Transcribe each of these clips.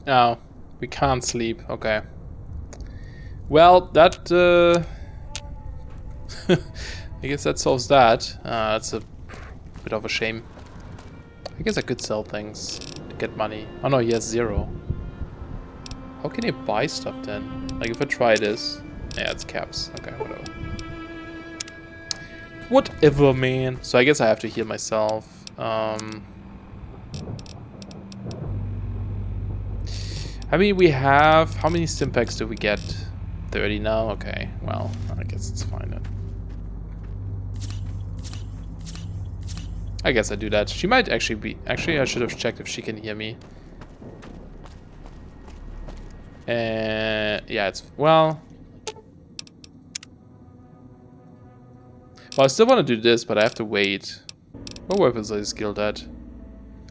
Oh, we can't sleep. Okay. Well, that... I guess that solves that. That's a bit of a shame. I guess I could sell things to get money. Oh no, he has 0. How can you buy stuff then? Like if I try this... Yeah, it's caps. Okay, whatever. Whatever, man. So I guess I have to heal myself. I mean, we have... How many stim packs do we get? 30 now? Okay, well, I guess it's fine then. I guess I do that. She might actually be... Actually, I should have checked if she can hear me. Yeah, it's... Well, I still want to do this, but I have to wait. What weapons are you skilled at?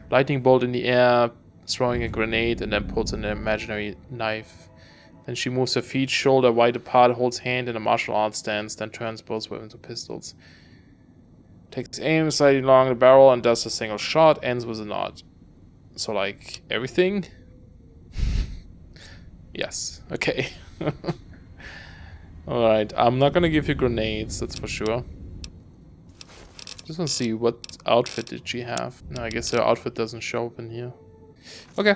Lightning bolt in the air, throwing a grenade, and then pulls an imaginary knife. Then she moves her feet shoulder wide apart, holds hand in a martial arts stance, then turns both weapons to pistols. Takes aim slightly along the barrel and does a single shot, ends with a nod. So, like, everything? Yes. Okay. Alright, I'm not gonna give you grenades, that's for sure. Just want to see what outfit did she have. No, I guess her outfit doesn't show up in here. Okay.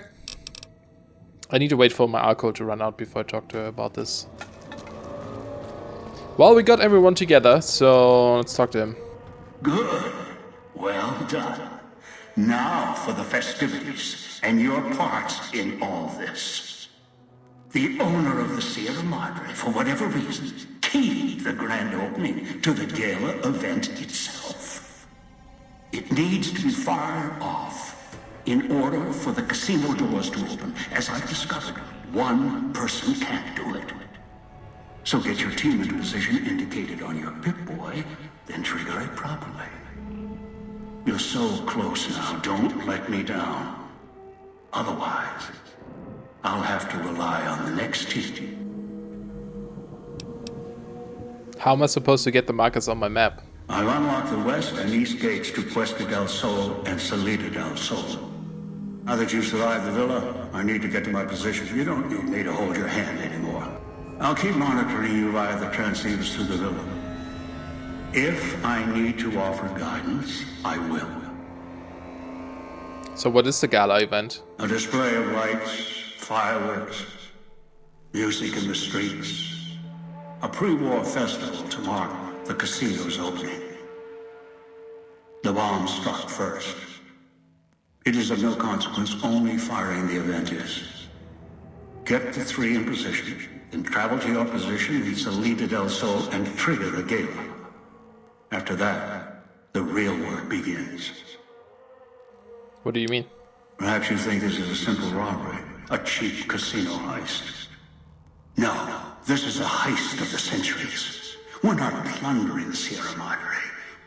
I need to wait for my alcohol to run out before I talk to her about this. Well, we got everyone together, so let's talk to him. Good. Well done. Now for the festivities and your parts in all this. The owner of the Sierra Madre, for whatever reason, keyed the grand opening to the gala event itself. It needs to be fired off in order for the casino doors to open. As I've discovered, one person can't do it. So get your team into position indicated on your Pip-Boy, then trigger it properly. You're so close now, don't let me down. Otherwise, I'll have to rely on the next team. How am I supposed to get the markers on my map? I've unlocked the west and east gates to Cuesta del Sol and Salida del Sol. Now that you've survived the villa, I need to get to my position. You don't need me to hold your hand anymore. I'll keep monitoring you via the transceivers through the villa. If I need to offer guidance, I will. So what is the gala event? A display of lights, fireworks, music in the streets. A pre-war festival to mark the casino's opening. The bomb struck first. It is of no consequence, only firing the event is. Get the 3 in position, then travel to your position in Salida del Sol and trigger the gala. After that, the real work begins. What do you mean? Perhaps you think this is a simple robbery, a cheap casino heist. No, this is a heist of the centuries. We're not plundering Sierra Madre.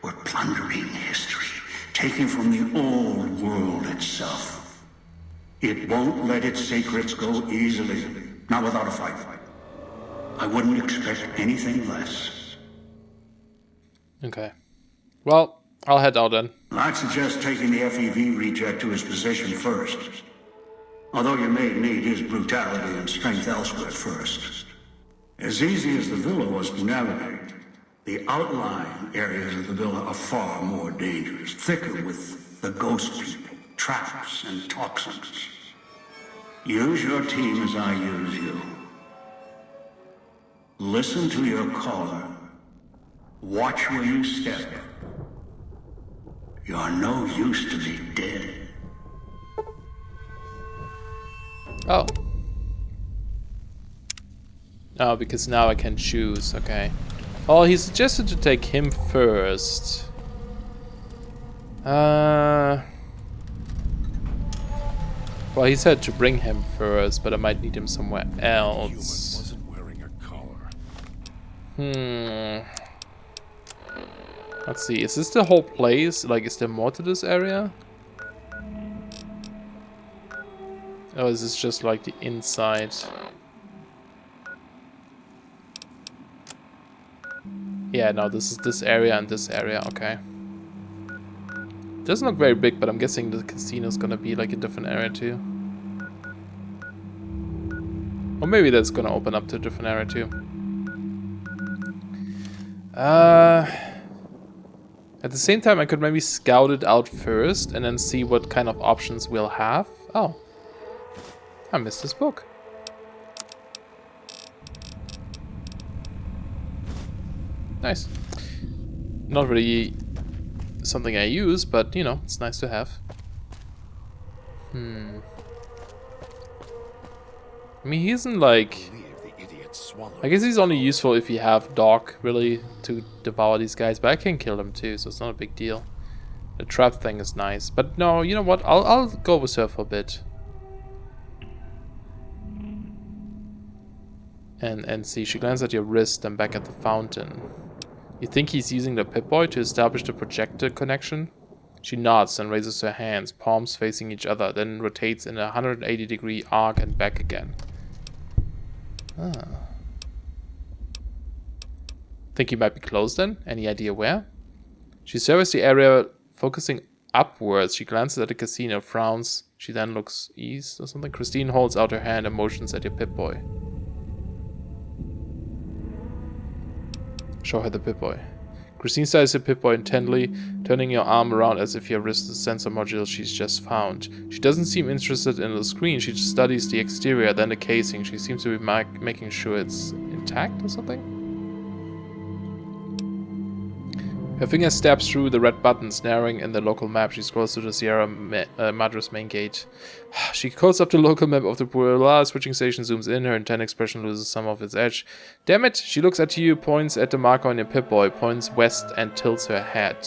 We're plundering history, taking from the old world itself. It won't let its secrets go easily, not without a fight. I wouldn't expect anything less. Okay. Well, I'll head out then. I'd suggest taking the FEV reject to his position first. Although you may need his brutality and strength elsewhere first. As easy as the villa was to navigate, the outlying areas of the villa are far more dangerous, thicker with the ghost people, traps, and toxins. Use your team as I use you. Listen to your caller. Watch where you step. You're no use to me dead. Oh. Oh, because now I can choose, okay. Oh, he suggested to take him first. Well, he said to bring him first, but I might need him somewhere else. Wasn't wearing a collar. Let's see, is this the whole place? Like, is there more to this area? Or is this just like the inside? Yeah, no, this is this area and this area, okay. Doesn't look very big, but I'm guessing the casino's gonna be like a different area too. Or maybe that's gonna open up to a different area too. At the same time, I could maybe scout it out first and then see what kind of options we'll have. Oh, I missed this book. Nice. Not really something I use, but you know, it's nice to have. I mean, he isn't like... I guess he's only useful if you have dog, really, to devour these guys. But I can kill them too, so it's not a big deal. The trap thing is nice. But no, you know what? I'll go with her for a bit. And see, she glances at your wrist and back at the fountain. You think he's using the Pip-Boy to establish the projector connection? She nods and raises her hands, palms facing each other, then rotates in a 180-degree arc and back again. Think he might be close then? Any idea where? She surveys the area, focusing upwards. She glances at the casino, frowns. She then looks east or something. Christine holds out her hand and motions at your Pip-Boy. Show her the Pip-Boy. Christine studies the Pip-Boy intently, turning your arm around as if your wrist is a sensor module she's just found. She doesn't seem interested in the screen. She just studies the exterior, then the casing. She seems to be making sure it's intact or something. Her finger stabs through the red buttons, narrowing in the local map. She scrolls to the Sierra Madre's main gate. She calls up the local map of the Puebla switching station, zooms in. Her intent expression loses some of its edge. Damn it! She looks at you, points at the marker on your Pip-Boy, points west and tilts her head.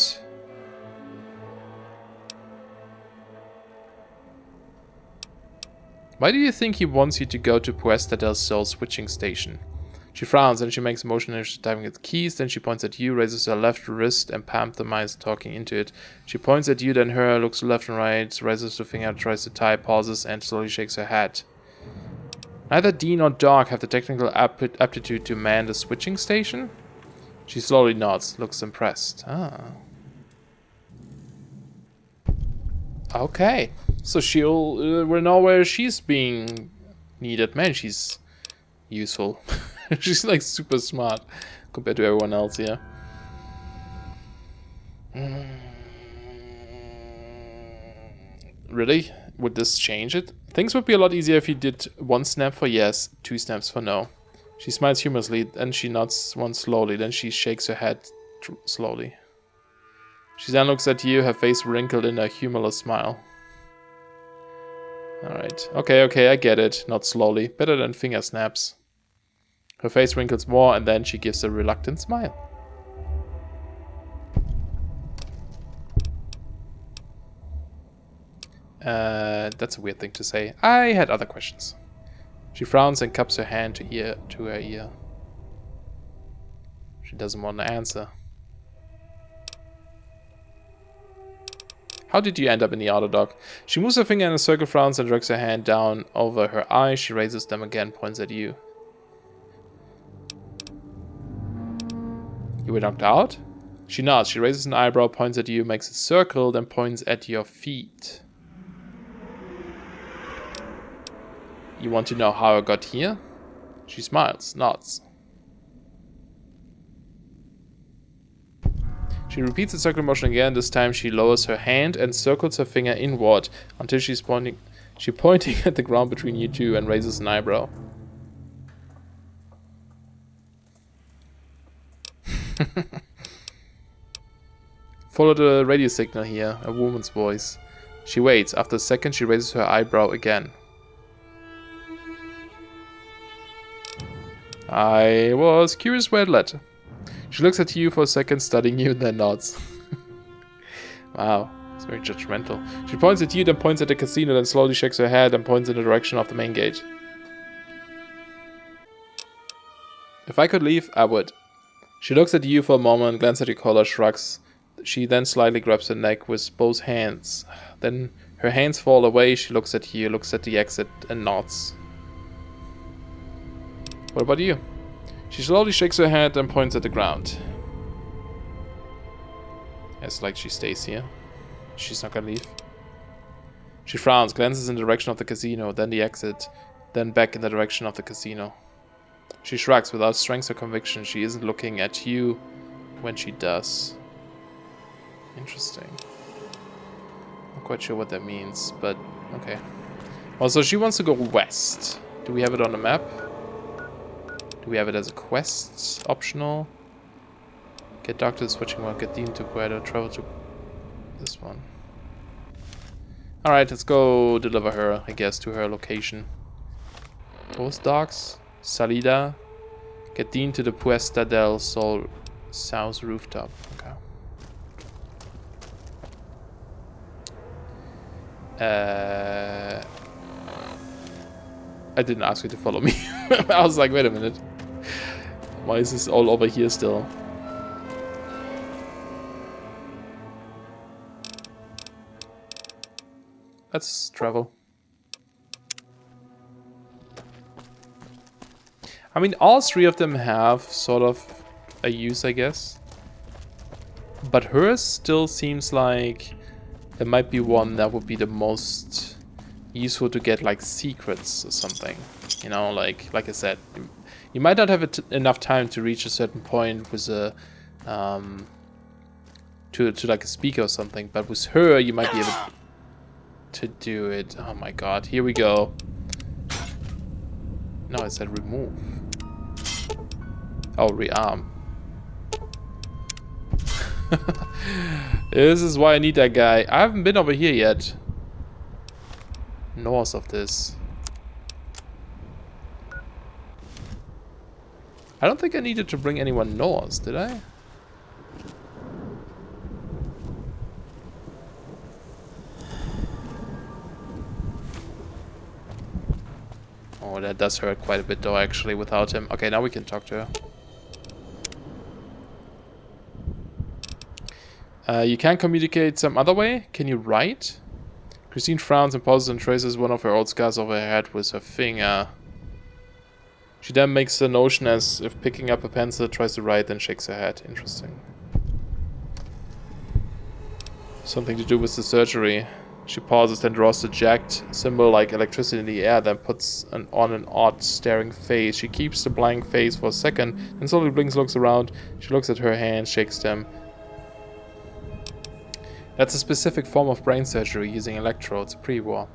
Why do you think he wants you to go to Puesta del Sol switching station? She frowns and she makes a motion as she's diving at the keys. Then she points at you, raises her left wrist and pantomimes talking into it. She points at you, then her, looks left and right, raises her finger, tries to tie, pauses, and slowly shakes her head. Neither Dean nor Doc have the technical aptitude to man the switching station? She slowly nods, looks impressed. Okay. So we'll know where she's being needed. Man, she's useful. She's like super smart compared to everyone else here. Really? Would this change it? Things would be a lot easier if you did 1 snap for yes, 2 snaps for no. She smiles humorously, and she nods once slowly, then she shakes her head slowly. She then looks at you, her face wrinkled in a humorless smile. Alright. Okay, I get it. Not slowly. Better than finger snaps. Her face wrinkles more, and then she gives a reluctant smile. That's a weird thing to say. I had other questions. She frowns and cups her hand to her ear. She doesn't want to answer. How did you end up in the auto dock? She moves her finger in a circle, frowns, and drags her hand down over her eyes. She raises them again, points at you. You were knocked out? She nods. She raises an eyebrow, points at you, makes a circle, then points at your feet. You want to know how I got here? She smiles, nods. She repeats the circle motion again. This time she lowers her hand and circles her finger inward until she's pointing at the ground between you two and raises an eyebrow. Follow the radio signal here, a woman's voice. She waits. After a second, she raises her eyebrow again. I was curious where it led. She looks at you for a second, studying you, then nods. Wow, it's very judgmental. She points at you, then points at the casino, then slowly shakes her head and points in the direction of the main gate. If I could leave, I would. She looks at you for a moment, glances at your collar, shrugs. She then slightly grabs her neck with both hands. Then her hands fall away. She looks at you, looks at the exit, and nods. What about you? She slowly shakes her head and points at the ground. It's like she stays here. She's not gonna leave. She frowns, glances in the direction of the casino, then the exit, then back in the direction of the casino. She shrugs without strength or conviction. She isn't looking at you when she does. Interesting. Not quite sure what that means, but okay. Also, she wants to go west. Do we have it on the map? Do we have it as a quest? Optional? Get doctor switching one. Get Dean to Puerto. Travel to this one. Alright, let's go deliver her, I guess, to her location. Post dogs. Salida. Get Dean to the Puesta del Sol South rooftop. Okay. I didn't ask you to follow me. I was like, wait a minute. Why is this all over here still? Let's travel. I mean, all three of them have sort of a use, I guess. But hers still seems like it might be one that would be the most useful to get, like, secrets or something. You know, like I said, you might not have enough time to reach a certain point with a to like a speaker or something, but with her you might be able to do it. Oh my god, here we go. No, it said remove. Oh, rearm. This is why I need that guy. I haven't been over here yet. North of this. I don't think I needed to bring anyone north, did I? Oh, that does hurt quite a bit though, actually, without him. Okay, now we can talk to her. You can't communicate some other way? Can you write? Christine frowns and pauses and traces one of her old scars over her head with her finger. She then makes a notion as if picking up a pencil, tries to write, then shakes her head. Interesting. Something to do with the surgery. She pauses, then draws the jagged symbol like electricity in the air, then puts on an odd staring face. She keeps the blank face for a second, then slowly blinks, looks around. She looks at her hands, shakes them. That's a specific form of brain surgery using electrodes, pre-war.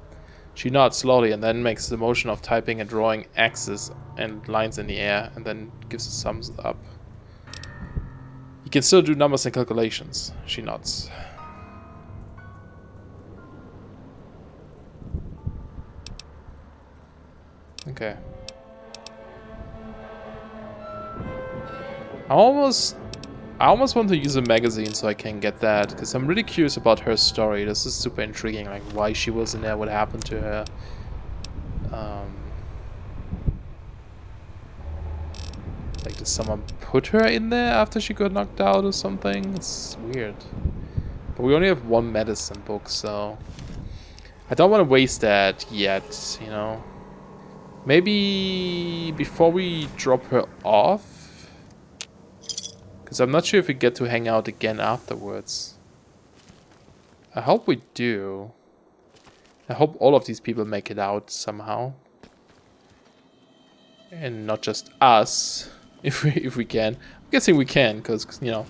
She nods slowly and then makes the motion of typing and drawing X's and lines in the air, and then gives a thumbs up. You can still do numbers and calculations. She nods. Okay. I almost want to use a magazine so I can get that, because I'm really curious about her story. This is super intriguing, like why she was in there, what happened to her. Like, did someone put her in there after she got knocked out or something? It's weird. But we only have one medicine book, so I don't want to waste that yet, you know. Maybe before we drop her off, because I'm not sure if we get to hang out again afterwards. I hope we do. I hope all of these people make it out somehow. And not just us, if we can. I'm guessing we can, because, you know,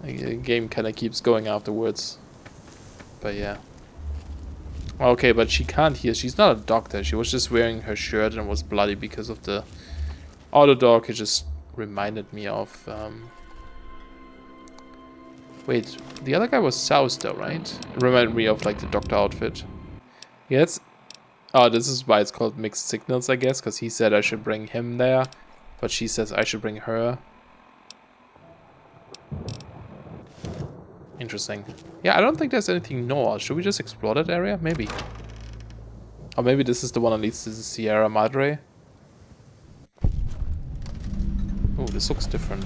the game kind of keeps going afterwards. But yeah. Okay, but she can't hear. She's not a doctor. She was just wearing her shirt and was bloody because of the auto dog. It just reminded me of... Wait, the other guy was South though, right? It reminded me of like the doctor outfit. Yeah, it's... Oh, this is why it's called mixed signals, I guess, because he said I should bring him there, but she says I should bring her. Interesting. Yeah, I don't think there's anything north. Should we just explore that area? Maybe. Or maybe this is the one that leads to the Sierra Madre. Oh, this looks different.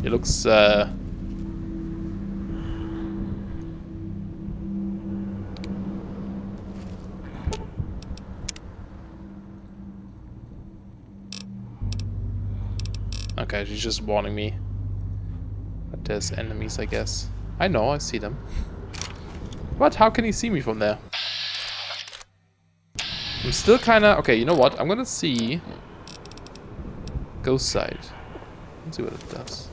It looks, okay, she's just warning me. But there's enemies, I guess. I know, I see them. What? How can he see me from there? I'm still kinda... Okay, you know what? I'm gonna see... Ghost side. Let's see what it does.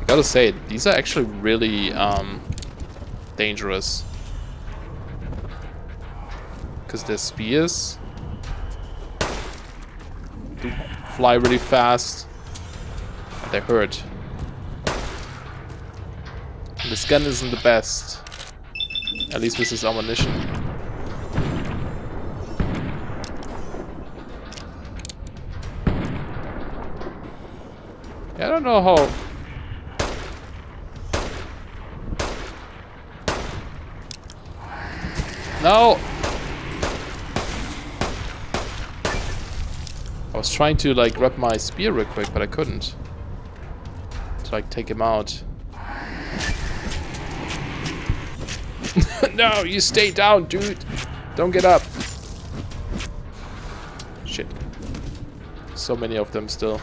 I gotta say, these are actually really dangerous. Because their spears do fly really fast. And they hurt. And this gun isn't the best. At least with this ammunition. Yeah, I don't know how... No! I was trying to like grab my spear real quick, but I couldn't. To like take him out. No, you stay down, dude! Don't get up! Shit. So many of them still.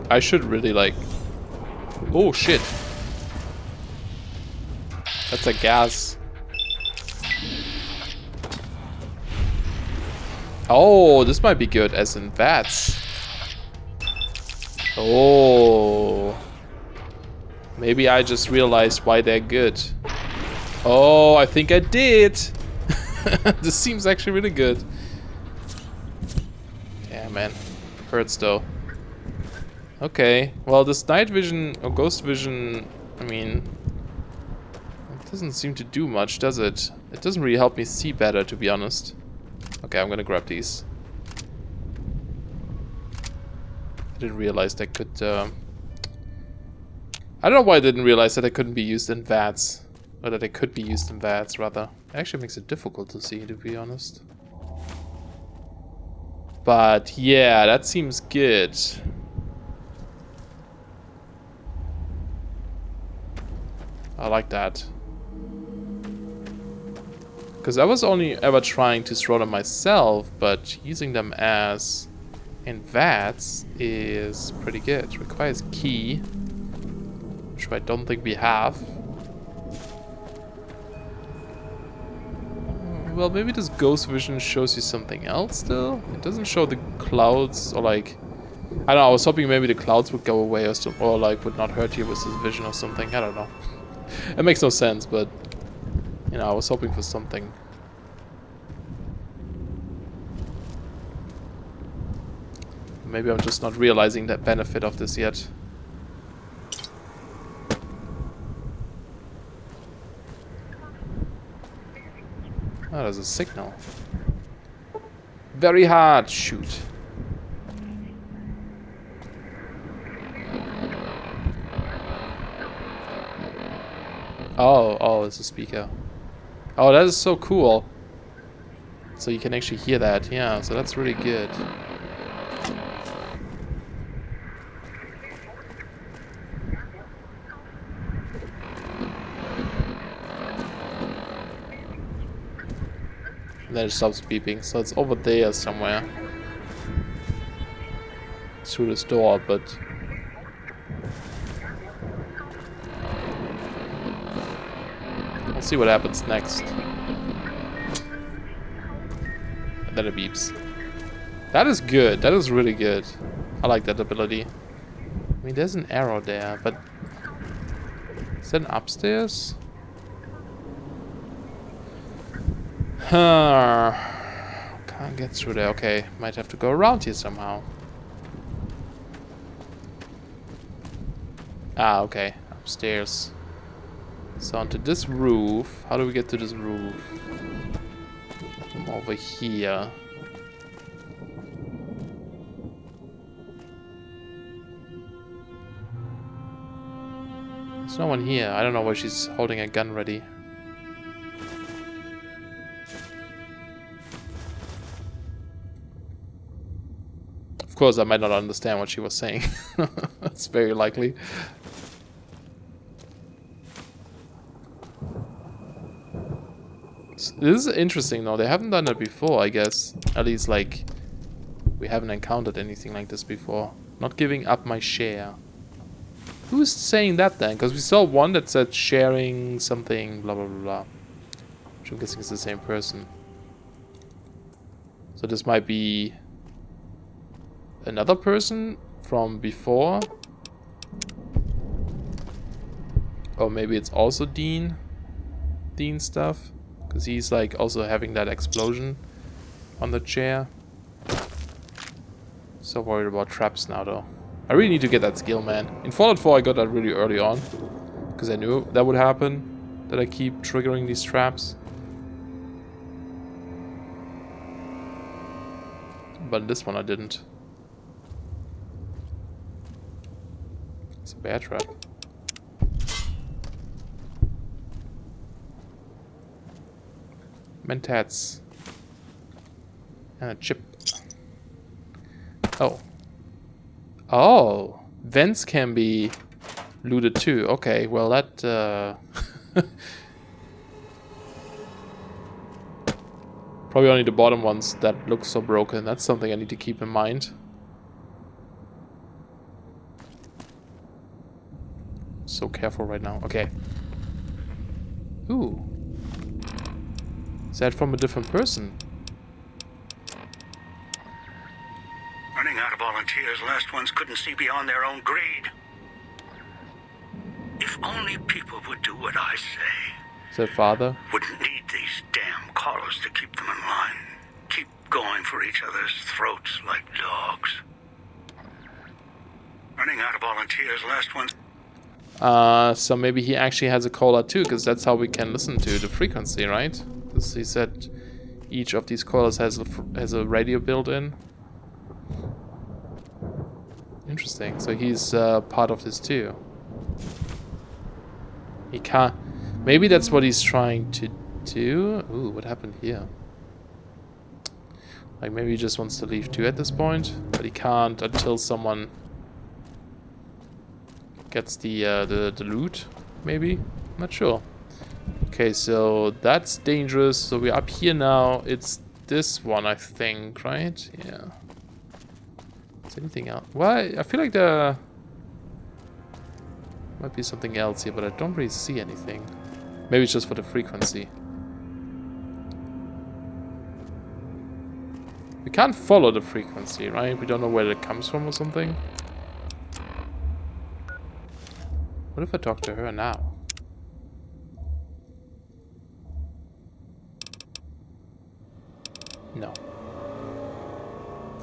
I should really like... Oh shit. That's a gas. Oh, this might be good, as in VATs. Oh. Maybe I just realized why they're good. Oh, I think I did. This seems actually really good. Yeah, man. Hurts though. Okay, well this night vision or ghost vision, I mean, it doesn't seem to do much, does it? It doesn't really help me see better, to be honest. Okay, I'm gonna grab these. I didn't realize they could, I don't know why I didn't realize that they couldn't be used in VATs. Or that they could be used in VATs, rather. It actually makes it difficult to see, to be honest. But yeah, that seems good. I like that. Because I was only ever trying to throw them myself, but using them as in VATs is pretty good. Requires key, which I don't think we have. Well, maybe this ghost vision shows you something else still. It doesn't show the clouds or like... I don't know, I was hoping maybe the clouds would go away or like would not hurt you with this vision or something. I don't know. It makes no sense, but you know, I was hoping for something. Maybe I'm just not realizing that benefit of this yet. Oh, there's a signal. Very hard. Shoot. Oh, it's a speaker. Oh, that is so cool. So you can actually hear that. Yeah, so that's really good. And then it stops beeping, so it's over there somewhere. Through this door, but... We'll see what happens next. And then it beeps. That is good. That is really good. I like that ability. I mean, there's an arrow there, but... Is that an upstairs? Can't get through there. Okay, might have to go around here somehow. Ah, okay. Upstairs. So onto this roof. How do we get to this roof? From over here. There's no one here. I don't know why she's holding a gun ready. Of course, I might not understand what she was saying. That's very likely. This is interesting though. They haven't done that before, I guess. At least, like, we haven't encountered anything like this before. Not giving up my share. Who's saying that then? Because we saw one that said sharing something, blah, blah, blah, blah. Which I'm guessing is the same person. So this might be another person from before. Or maybe it's also Dean stuff. Because he's like also having that explosion on the chair. So worried about traps now though. I really need to get that skill, man. In Fallout 4 I got that really early on. Because I knew that would happen. That I keep triggering these traps. But this one I didn't. It's a bear trap. Mentats. And a chip. Oh. Oh! Vents can be looted too. Okay, well that... Probably only the bottom ones that look so broken. That's something I need to keep in mind. So careful right now. Okay. Ooh. Is that from a different person? Running out of volunteers, last ones couldn't see beyond their own greed. If only people would do what I say. Is that father? Wouldn't need these damn collars to keep them in line. Keep going for each other's throats like dogs. Running out of volunteers, last ones... So maybe he actually has a caller too, because that's how we can listen to the frequency, right? Because he said each of these callers has a radio built in. Interesting. So he's part of this too. He can't... Maybe that's what he's trying to do. Ooh, what happened here? Like maybe he just wants to leave too at this point, but he can't until someone gets the loot. Maybe, I'm not sure. Okay, so that's dangerous. So we're up here now. It's this one, I think, right? Yeah. Is anything else? Why? I feel like there might be something else here, but I don't really see anything. Maybe it's just for the frequency. We can't follow the frequency, right? We don't know where it comes from or something. What if I talk to her now? No.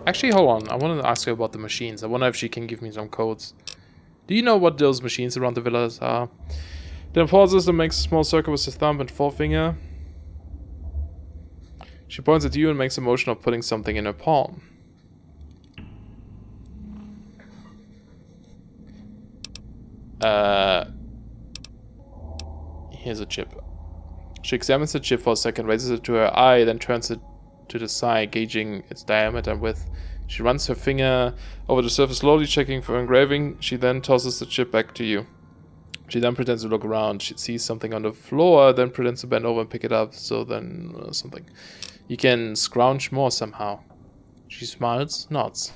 Actually, hold on. I want to ask her about the machines. I wonder if she can give me some codes. Do you know what those machines around the villas are? The impulse system makes a small circle with his thumb and forefinger. She points at you and makes a motion of putting something in her palm. Here's a chip. She examines the chip for a second, raises it to her eye, then turns it to the side, gauging its diameter and width. She runs her finger over the surface, slowly checking for engraving. She then tosses the chip back to you. She then pretends to look around. She sees something on the floor, then pretends to bend over and pick it up. So then something. You can scrounge more somehow. She smiles, nods.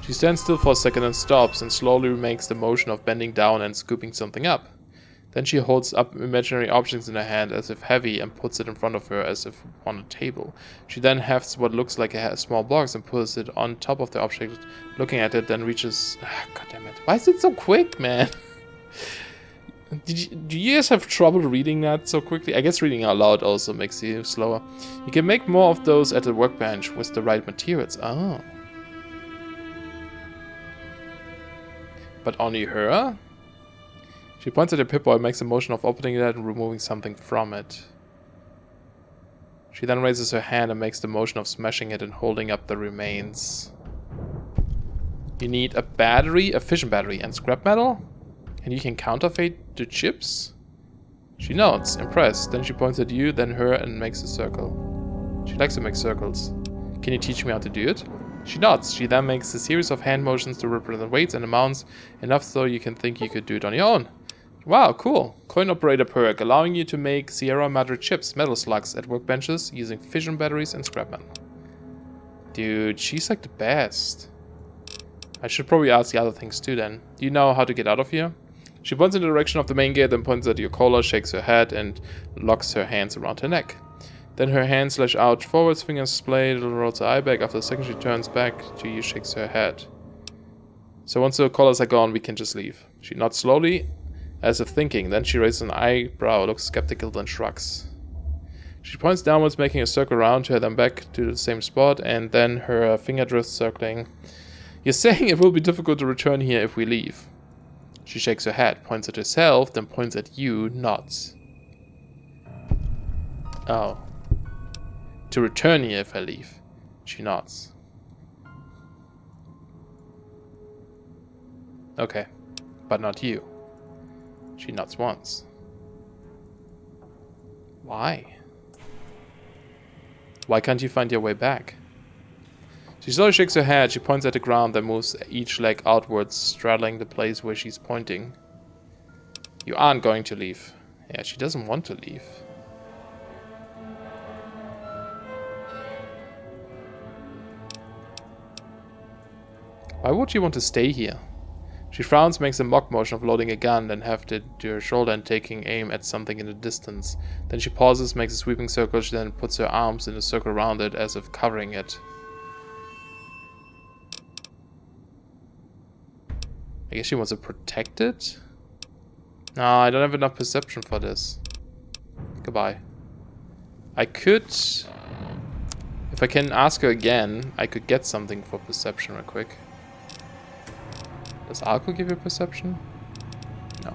She stands still for a second and stops, and slowly makes the motion of bending down and scooping something up. Then she holds up imaginary objects in her hand as if heavy and puts it in front of her as if on a table. She then hefts what looks like a small box and puts it on top of the object, looking at it, then reaches... God damn it. Why is it so quick, man? Do you guys have trouble reading that so quickly? I guess reading out loud also makes you slower. You can make more of those at the workbench with the right materials. Oh. But only her? She points at the Pip-Boy and makes a motion of opening it and removing something from it. She then raises her hand and makes the motion of smashing it and holding up the remains. You need a battery, a fission battery, and scrap metal? And you can counterfeit the chips? She nods, impressed. Then she points at you, then her, and makes a circle. She likes to make circles. Can you teach me how to do it? She nods. She then makes a series of hand motions to represent weights and amounts, enough so you can think you could do it on your own. Wow, cool. Coin operator perk, allowing you to make Sierra Madre chips, metal slugs, at workbenches using fission batteries and scrap metal. Dude, she's like the best. I should probably ask the other things too then. Do you know how to get out of here? She points in the direction of the main gate, then points at your collar, shakes her head, and locks her hands around her neck. Then her hands lash out forwards, fingers splayed, rolls her eye back. After a second, she turns back to you, shakes her head. So once the collars are gone, we can just leave. She nods slowly, as if thinking. Then she raises an eyebrow, looks skeptical, then shrugs. She points downwards, making a circle around her, then back to the same spot, and then her finger drifts circling. You're saying it will be difficult to return here if we leave. She shakes her head, points at herself, then points at you, nods. Oh. To return here if I leave. She nods. Okay. But not you. She nods once. Why? Why can't you find your way back? She slowly shakes her head. She points at the ground, then moves each leg outwards, straddling the place where she's pointing. You aren't going to leave. Yeah, she doesn't want to leave. Why would she want to stay here? She frowns, makes a mock motion of loading a gun, then hefted to her shoulder and taking aim at something in the distance. Then she pauses, makes a sweeping circle, she then puts her arms in a circle around it as if covering it. I guess she wants to protect it? No, I don't have enough perception for this. Goodbye. I could... If I can ask her again, I could get something for perception real quick. Does alcohol give you perception? No.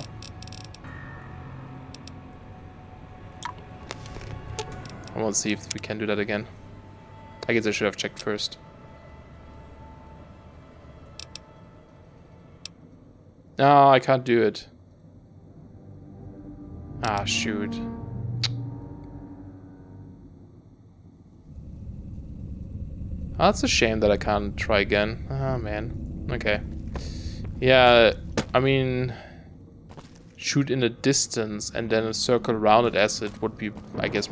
I want to see if we can do that again. I guess I should have checked first. No, I can't do it. Ah, shoot. Oh, that's a shame that I can't try again. Ah, man. Okay. Yeah, I mean... Shoot in a distance and then a circle around it as it would be, I guess...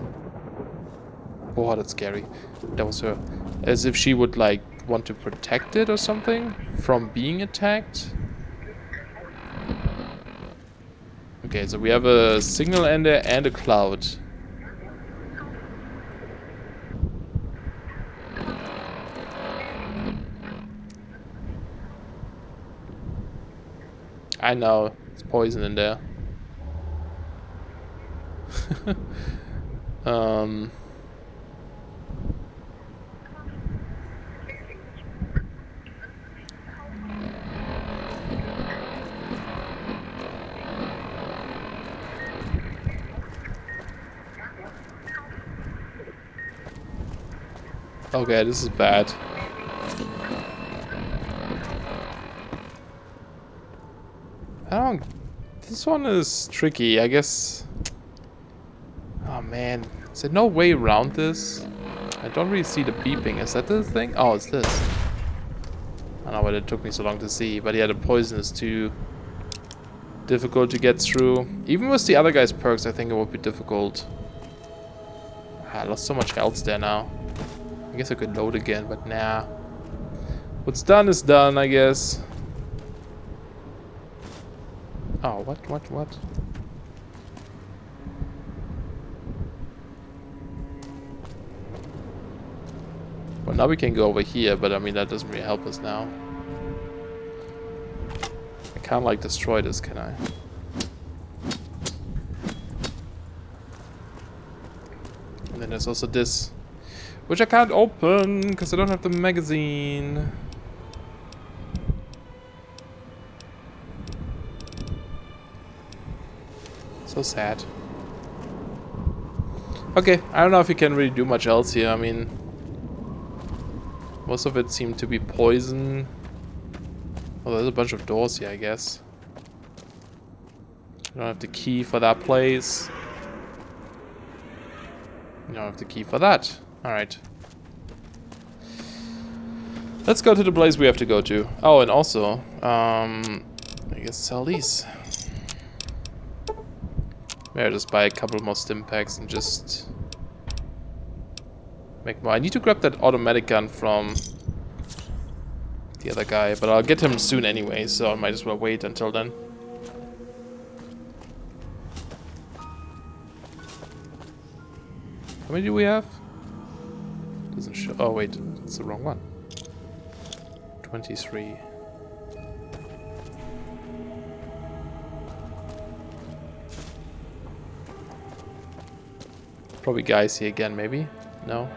Oh, that's scary. That was her. As if she would, like, want to protect it or something from being attacked. Okay, so we have a signal ender and a cloud. I know, it's poison in there. Okay, this is bad. This one is tricky, I guess. Oh man, is there no way around this? I don't really see the beeping. Is that the thing? Oh, it's this. I don't know why it took me so long to see, but yeah, the poison is too difficult to get through. Even with the other guy's perks, I think it would be difficult. I lost so much health there now. I guess I could load again, but nah. What's done is done, I guess. Oh, what? Well, now we can go over here, but I mean, that doesn't really help us now. I can't, like, destroy this, can I? And then there's also this, which I can't open, because I don't have the magazine. So sad. Okay, I don't know if you can really do much else here. I mean, most of it seemed to be poison. Oh, there's a bunch of doors here, I guess. You don't have the key for that place. You don't have the key for that. Alright. Let's go to the place we have to go to. Oh, and also, I guess sell these. Maybe I'll just buy a couple more stim packs and just make more. I need to grab that automatic gun from the other guy, but I'll get him soon anyway, so I might as well wait until then. How many do we have? Doesn't show. Oh wait, it's the wrong one. 23. Probably guys here again, maybe? No?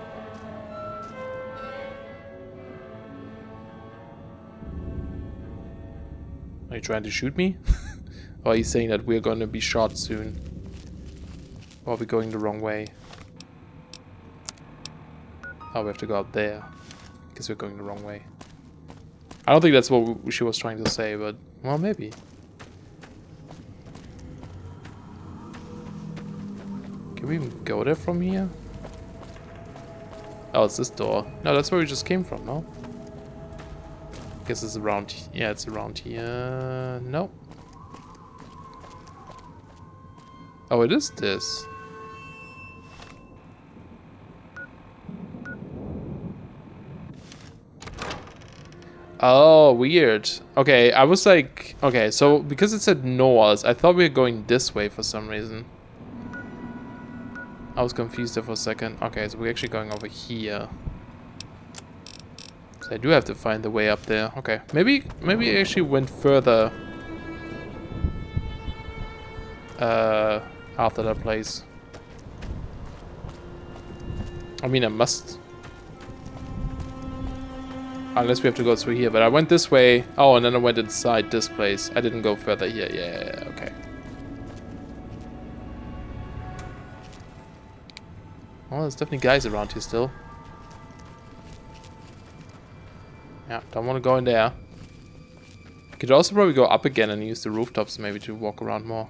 Are you trying to shoot me? Or are you saying that we're gonna be shot soon? Or are we going the wrong way? Oh, we have to go out there. Because we're going the wrong way. I don't think that's what she was trying to say, but... well, maybe. Can we even go there from here? Oh, it's this door. No, that's where we just came from, no? Guess it's around... yeah, it's around here... no. Oh, it is this. Oh, weird. Okay, I was like... okay, so because it said north, I thought we were going this way for some reason. I was confused there for a second. Okay, so we're actually going over here. So I do have to find the way up there. Okay, maybe I actually went further after that place. I mean, I must... unless we have to go through here, but I went this way. Oh, and then I went inside this place. I didn't go further here. Yeah, okay. Well, there's definitely guys around here still. Yeah, don't want to go in there. Could also probably go up again and use the rooftops maybe to walk around more.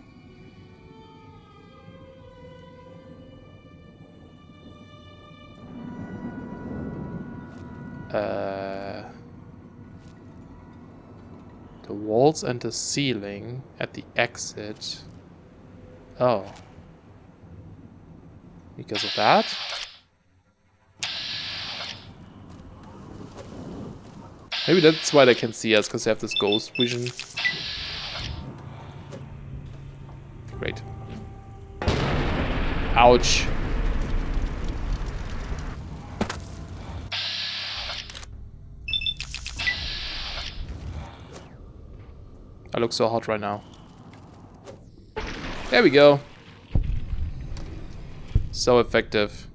The walls and the ceiling at the exit. Oh. Because of that? Maybe that's why they can see us, because they have this ghost vision. Great. Ouch. I look so hot right now. There we go. So effective.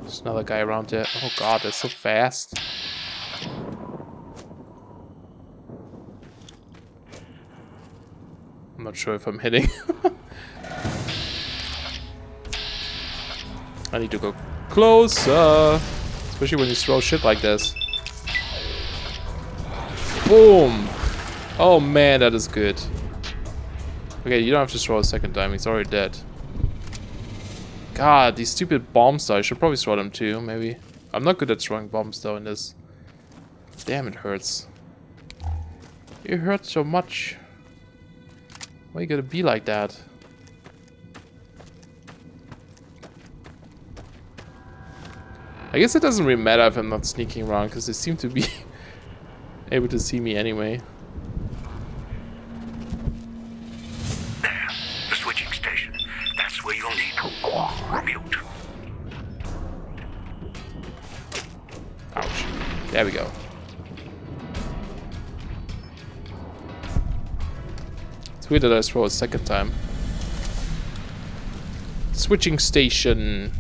There's another guy around there. Oh god, they're so fast. I'm not sure if I'm hitting. I need to go closer. Especially when you throw shit like this. Boom! Oh man, that is good. Okay, you don't have to throw a second time, he's already dead. God, these stupid bombs though, I should probably throw them too, maybe. I'm not good at throwing bombs though in this. Damn, it hurts. It hurts so much. Why you gotta be like that? I guess it doesn't really matter if I'm not sneaking around, because they seem to be able to see me anyway. There, the switching station. That's where you'll need to mute. Ouch. There we go. It's weird that I throw a second time. Switching station.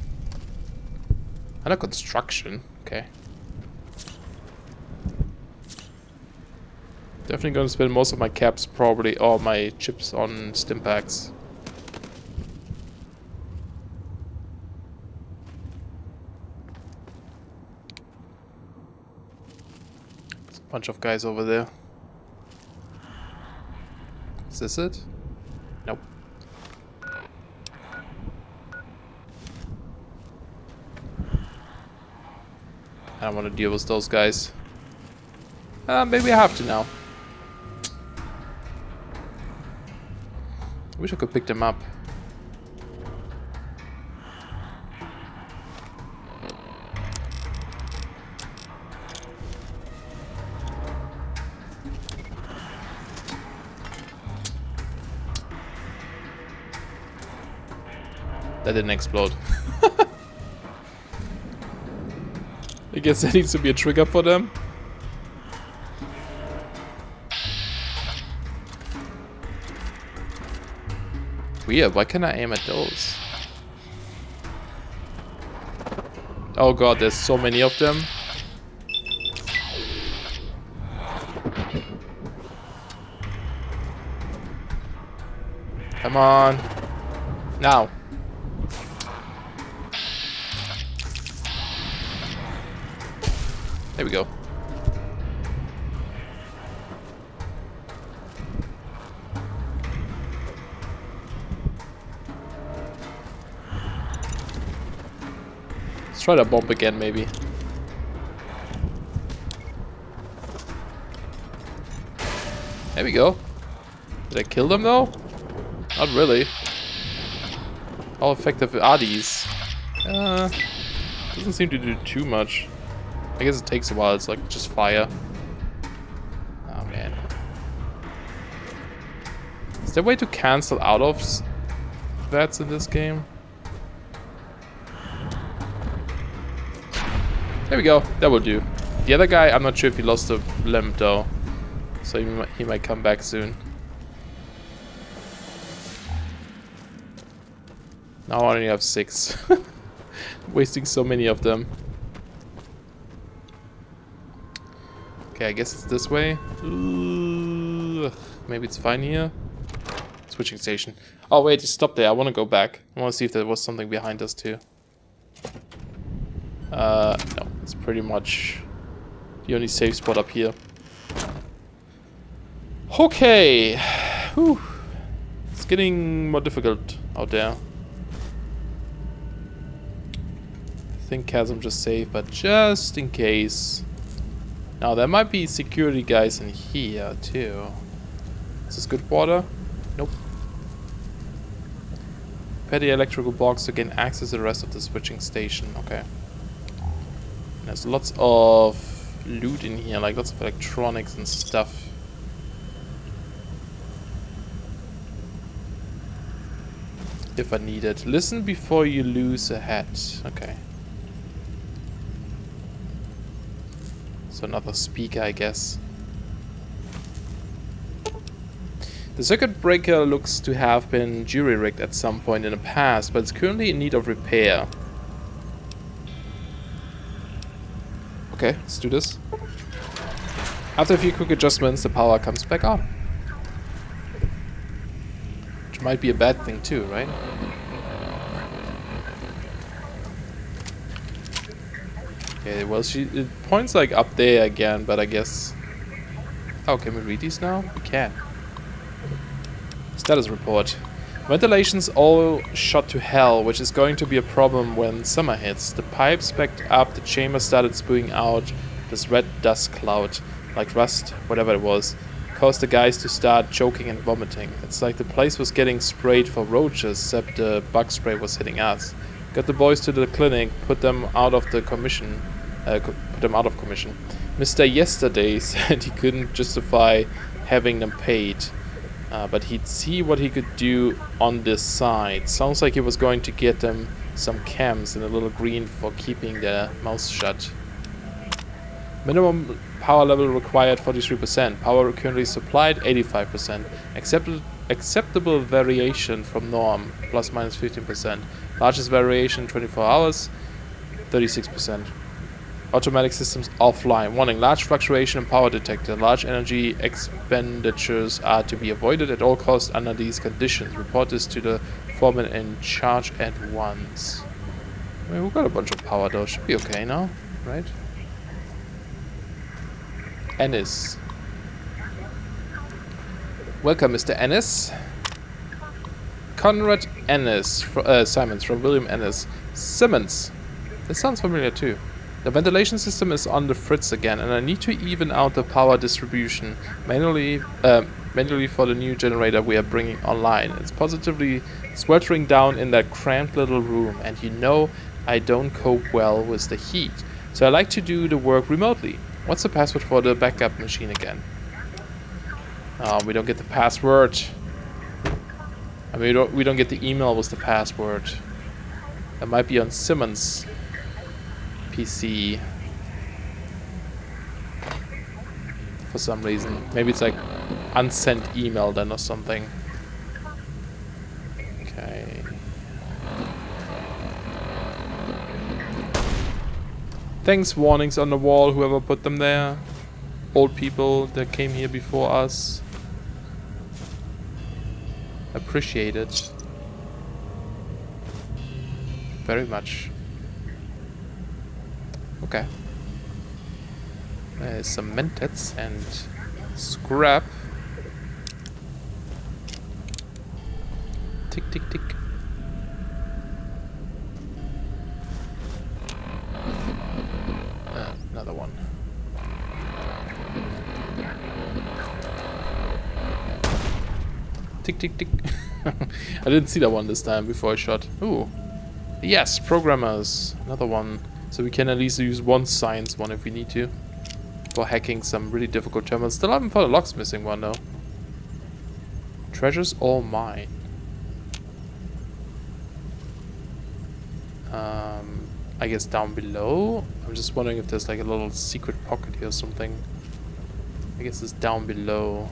Under construction. Okay. Definitely gonna spend most of my caps, probably, or my chips on stim packs. There's a bunch of guys over there. Is this it? Nope. I don't want to deal with those guys. Maybe I have to now. I wish I could pick them up. That didn't explode. I guess there needs to be a trigger for them. Weird, why can't I aim at those? Oh god, there's so many of them. Come on. Now. There we go. Let's try that bomb again, maybe. There we go. Did I kill them though? Not really. How effective are these? Doesn't seem to do too much. I guess it takes a while, it's like just fire. Oh man. Is there a way to cancel out of VATs in this game? There we go, that will do. The other guy, I'm not sure if he lost a limb though. So he might come back soon. Now I only have 6. Wasting so many of them. Okay, I guess it's this way. Ugh, maybe it's fine here. Switching station. Oh wait, you stopped there. I want to go back. I want to see if there was something behind us too. No, it's pretty much the only safe spot up here. Okay. Whew. It's getting more difficult out there. I think CASM just safe, but just in case. Now, there might be security guys in here, too. Is this good water? Nope. Repair the electrical box to gain access to the rest of the switching station. Okay. And there's lots of loot in here, like lots of electronics and stuff. If I need it. Listen before you lose a head. Okay. So another speaker, I guess. The circuit breaker looks to have been jury-rigged at some point in the past, but it's currently in need of repair. Okay, let's do this. After a few quick adjustments, the power comes back on. Which might be a bad thing too, right? Okay, well, it points like up there again, but I guess... Oh, can we read these now? We can. Status report. Ventilation's all shot to hell, which is going to be a problem when summer hits. The pipes backed up, the chamber started spewing out this red dust cloud, like rust, whatever it was. Caused the guys to start choking and vomiting. It's like the place was getting sprayed for roaches, except the bug spray was hitting us. Got the boys to the clinic, put them out of commission. Mr. Yesterday said he couldn't justify having them paid, but he'd see what he could do on this side. Sounds like he was going to get them some cams and a little green for keeping their mouths shut. Minimum power level required 43%. Power currently supplied 85%. Acceptable variation from norm plus minus 15%. Largest variation 24 hours 36%. Automatic systems offline. Warning, large fluctuation in power detector. Large energy expenditures are to be avoided at all costs under these conditions. Report this to the foreman in charge at once. I mean, we've got a bunch of power though. Should be okay now, right? Ennis. Welcome, Mr. Ennis. Conrad Ennis. Simons, from William Ennis. Simmons. This sounds familiar too. The ventilation system is on the fritz again, and I need to even out the power distribution manually for the new generator we are bringing online. It's positively sweltering down in that cramped little room, and you know I don't cope well with the heat, so I like to do the work remotely. What's the password for the backup machine again? We don't get the password. I mean, we don't get the email with the password. That might be on Simmons' PC for some reason. Maybe it's like unsent email then or something. Okay. Thanks, warnings on the wall, whoever put them there. Old people that came here before us. Appreciate it. Very much. Okay. There's some mentets and scrap. Tick, tick, tick. Another one. Tick, tick, tick. I didn't see that one this time before I shot. Ooh. Yes, programmers. Another one. So we can at least use one science one if we need to. For hacking some really difficult terminals. Still haven't found a logs missing one though. Treasures all mine. I guess down below. I'm just wondering if there's like a little secret pocket here or something. I guess it's down below.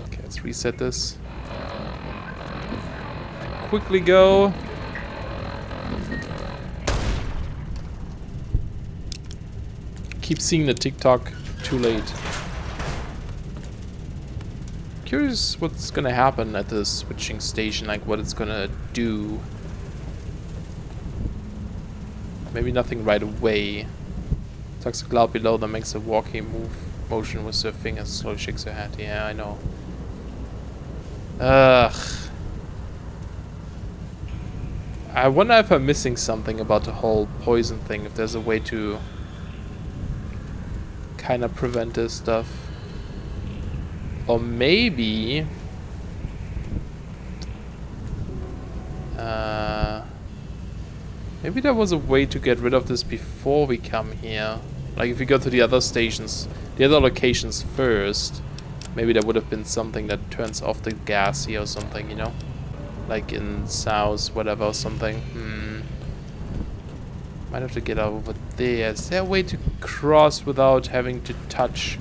Okay, let's reset this. Quickly go. Keep seeing the TikTok. Too late. Curious what's gonna happen at the switching station, like what it's gonna do. Maybe nothing right away. Toxic cloud below that makes a walking motion with her fingers, slowly shakes her head. Yeah, I know. Ugh. I wonder if I'm missing something about the whole poison thing, if there's a way to kind of prevent this stuff. Or maybe maybe there was a way to get rid of this before we come here. Like if we go to the other stations, the other locations first, maybe there would have been something that turns off the gas here or something, you know? Like in south, whatever, or something. Might have to get over there. Is there a way to cross without having to touch?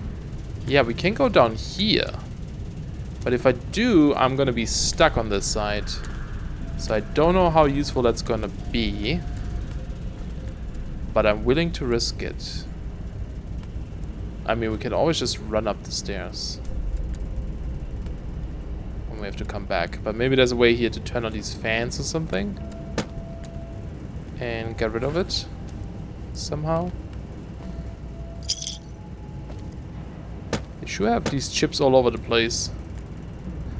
Yeah, we can go down here. But if I do, I'm gonna be stuck on this side. So I don't know how useful that's gonna be. But I'm willing to risk it. I mean, we can always just run up the stairs. And we have to come back. But maybe there's a way here to turn on these fans or something. And get rid of it. Somehow. They sure have these chips all over the place.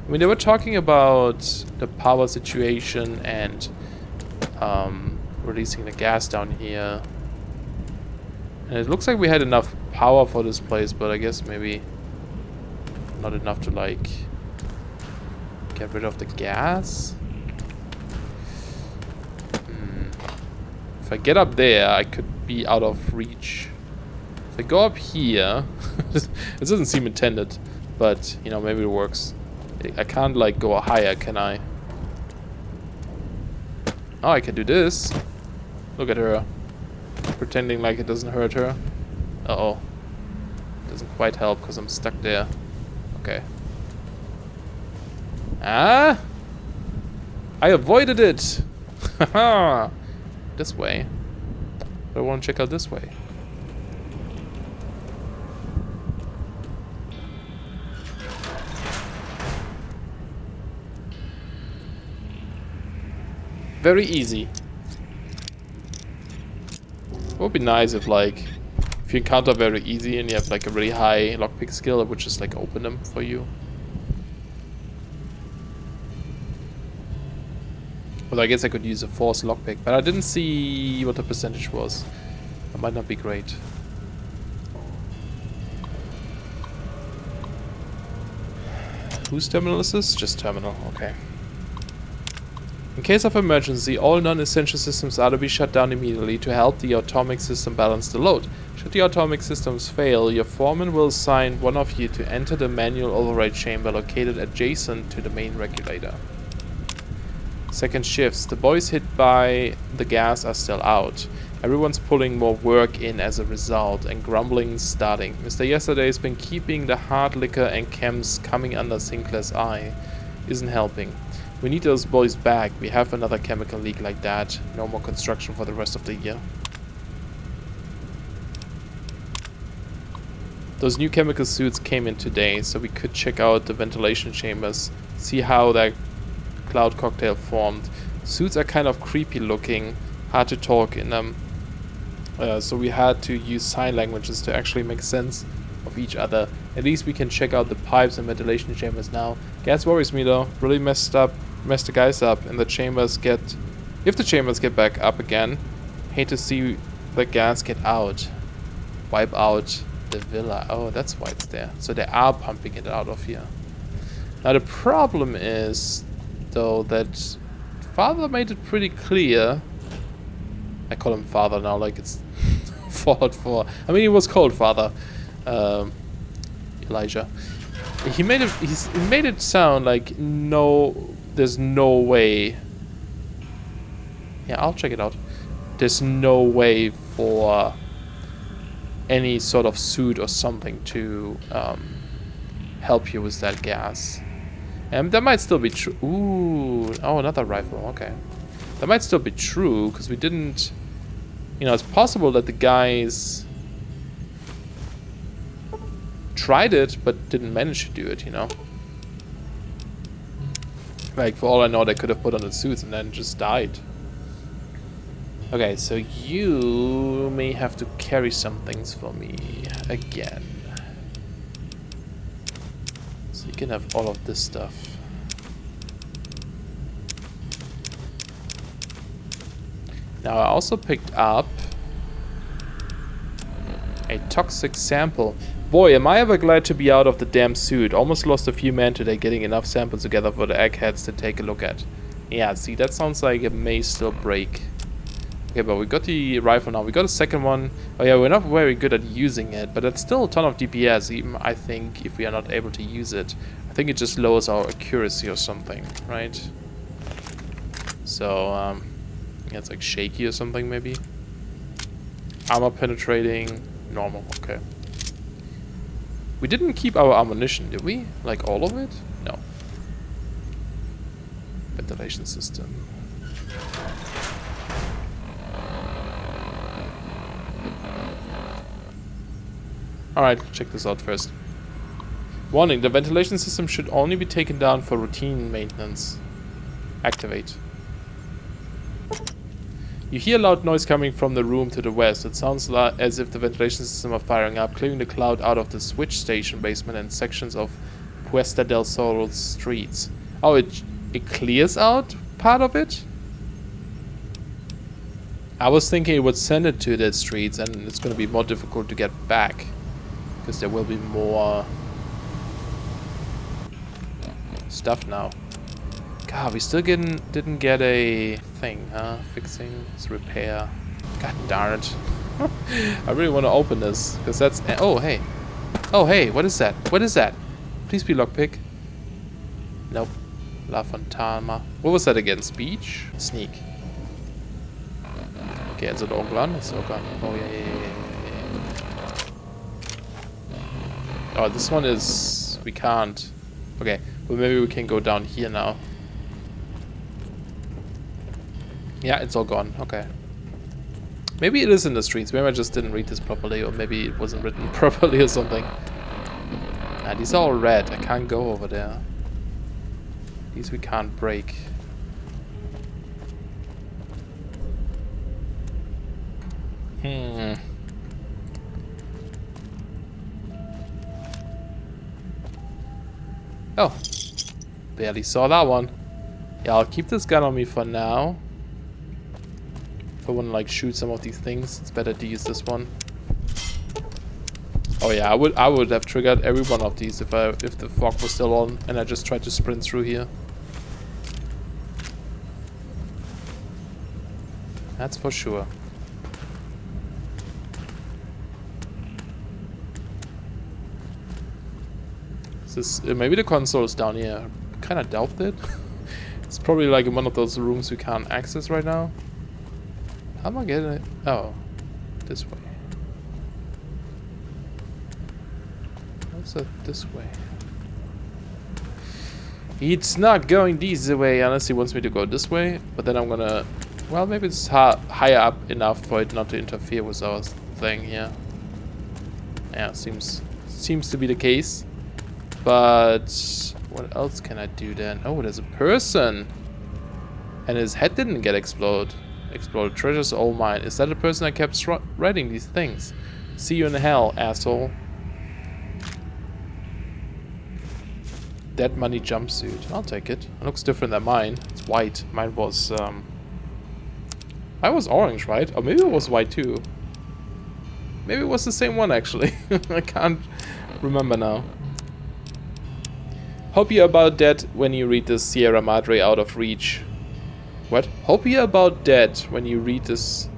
I mean, they were talking about the power situation and releasing the gas down here. And it looks like we had enough power for this place, but I guess maybe not enough to, like, get rid of the gas. If I get up there, I could be out of reach. If I go up here, it doesn't seem intended, but, you know, maybe it works. I can't, like, go higher, can I? Oh, I can do this. Look at her. Pretending like it doesn't hurt her. Uh-oh. Doesn't quite help because I'm stuck there. Okay. Ah! I avoided it! Haha! This way. But I want to check out this way. Very easy. It would be nice if, like, if you encounter very easy and you have, like, a really high lockpick skill, it would just, like, open them for you. Although I guess I could use a force lockpick, but I didn't see what the percentage was. That might not be great. Whose terminal is this? Just terminal, okay. In case of emergency, all non-essential systems are to be shut down immediately to help the atomic system balance the load. Should the atomic systems fail, your foreman will assign one of you to enter the manual override chamber located adjacent to the main regulator. Second shifts. The boys hit by the gas are still out. Everyone's pulling more work in as a result, and grumbling starting. Mr. Yesterday has been keeping the hard liquor and chems coming under Sinclair's eye. Isn't helping. We need those boys back. We have another chemical leak like that. No more construction for the rest of the year. Those new chemical suits came in today, so we could check out the ventilation chambers, see how that cloud cocktail formed. Suits are kind of creepy looking, hard to talk in them. So we had to use sign languages to actually make sense of each other. At least we can check out the pipes and ventilation chambers now. Gas worries me though. Really messed the guys up, and if the chambers get back up again, hate to see the gas get out. Wipe out the villa. Oh, that's why it's there. So they are pumping it out of here. Now the problem is, though, that Father made it pretty clear. I call him Father now, like it's Fallout 4. I mean, he was called Father. Elijah. He made it sound like there's no way. Yeah, I'll check it out. There's no way for any sort of suit or something to help you with that gas. And that might still be true. Ooh, oh, another rifle. Okay, that might still be true because we didn't. You know, it's possible that the guys tried it but didn't manage to do it. You know, like for all I know, they could have put on the suits and then just died. Okay, so you may have to carry some things for me again. So you can have all of this stuff. Now I also picked up a toxic sample. Boy, am I ever glad to be out of the damn suit. Almost lost a few men today getting enough samples together for the eggheads to take a look at. Yeah, see, that sounds like it may still break. Okay, but we got the rifle now. We got a second one. Oh yeah, we're not very good at using it, but it's still a ton of DPS, even I think, if we are not able to use it. I think it just lowers our accuracy or something, right? So, yeah, it's like shaky or something, maybe. Armor penetrating, normal, okay. We didn't keep our ammunition, did we? Like all of it? No. Ventilation system. Alright, check this out first. Warning, the ventilation system should only be taken down for routine maintenance. Activate. You hear loud noise coming from the room to the west. It sounds as if the ventilation system are firing up, clearing the cloud out of the switch station basement and sections of Puesta del Sol's streets. Oh, it clears out part of it? I was thinking it would send it to the streets and it's going to be more difficult to get back. Because there will be more stuff now. God, we still didn't get a thing, huh? Fixing, repair. God darn it. I really want to open this. Because that's... Oh, hey. Oh, hey, what is that? What is that? Please be lockpick. Nope. La Fontana. What was that again? Speech? Sneak. Okay, is it all gone? It's all gone. Oh, yeah. Oh, this one is... We can't. Okay, well maybe we can go down here now. Yeah, it's all gone. Okay. Maybe it is in the streets. Maybe I just didn't read this properly, or maybe it wasn't written properly or something. Ah, these are all red. I can't go over there. These we can't break. Oh. Barely saw that one. Yeah, I'll keep this gun on me for now. If I want to like shoot some of these things, it's better to use this one. Oh yeah, I would have triggered every one of these if the fog was still on and I just tried to sprint through here. That's for sure. Is this, maybe the console is down here. Kinda doubt it. It's probably like in one of those rooms we can't access right now. How am I getting it? Oh, this way. How's that this way? It's not going this way unless he wants me to go this way, but then I'm gonna... Well, maybe it's higher up enough for it not to interfere with our thing here. Yeah, seems to be the case. But what else can I do then? Oh, there's a person, and his head didn't get exploded. Treasure's all mine. Is that the person that kept writing these things? See you in hell, asshole. Dead money jumpsuit. I'll take it. It looks different than mine. It's white. Mine was orange, right? Or maybe it was white too. Maybe it was the same one actually. I can't remember now. Hope you're about dead when you read this Sierra Madre Out of Reach. What? Hope you're about dead when you read this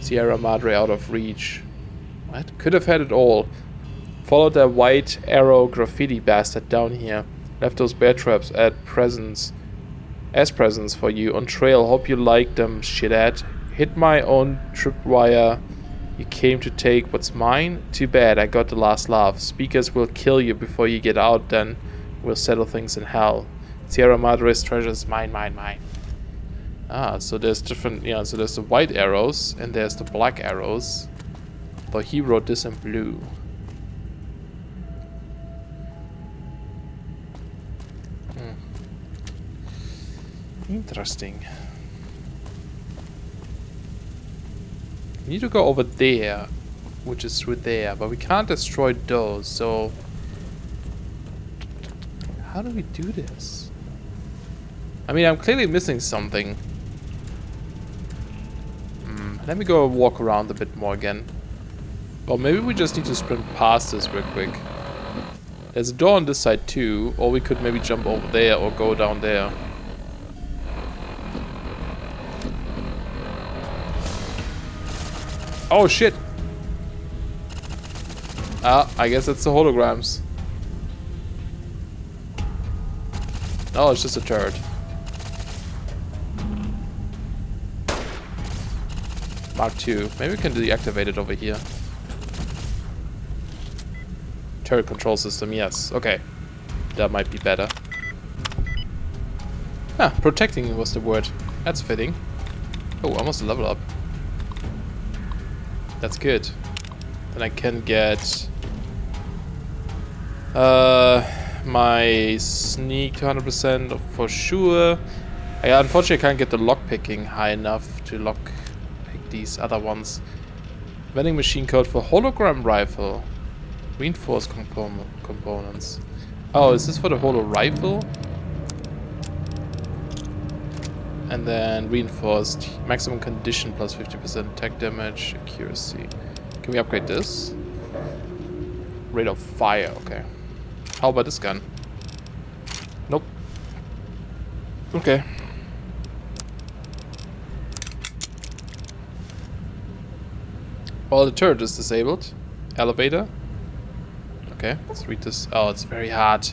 Sierra Madre Out of Reach. What? Could have had it all. Followed that white arrow graffiti bastard down here. Left those bear traps as presents for you on trail. Hope you like them, shithead. Hit my own tripwire. You came to take what's mine? Too bad, I got the last laugh. Speakers will kill you before you get out, then we'll settle things in hell. Sierra Madre's treasures, mine, mine, mine. Ah, so there's different, yeah, so there's the white arrows and there's the black arrows. But he wrote this in blue. Interesting. We need to go over there, which is through there, but we can't destroy those, so... How do we do this? I mean, I'm clearly missing something. Let me go walk around a bit more again. Or maybe we just need to sprint past this real quick. There's a door on this side too, or we could maybe jump over there or go down there. Oh shit! Ah, I guess it's the holograms. No, it's just a turret. Mark II. Maybe we can deactivate it over here. Turret control system, yes. Okay. That might be better. Ah, protecting was the word. That's fitting. Oh, almost a level up. That's good. Then I can get my sneak to 100% for sure. Unfortunately, I can't get the lockpicking high enough to lockpick these other ones. Vending machine code for hologram rifle. Reinforced components. Oh, is this for the holo rifle? And then reinforced maximum condition plus 50% attack damage, accuracy. Can we upgrade this? Rate of fire, okay. How about this gun? Nope. Okay. Well, the turret is disabled. Elevator. Okay, let's read this. Oh, it's very hard.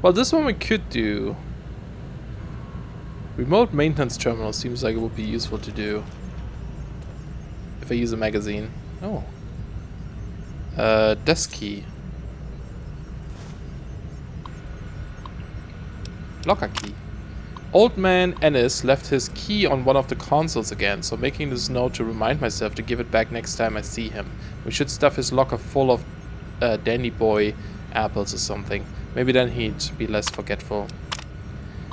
Well, this one we could do. Remote maintenance terminal seems like it would be useful to do. If I use a magazine. Oh. Desk key. Locker key. Old man Ennis left his key on one of the consoles again, so making this note to remind myself to give it back next time I see him. We should stuff his locker full of Dandy Boy apples or something. Maybe then he'd be less forgetful.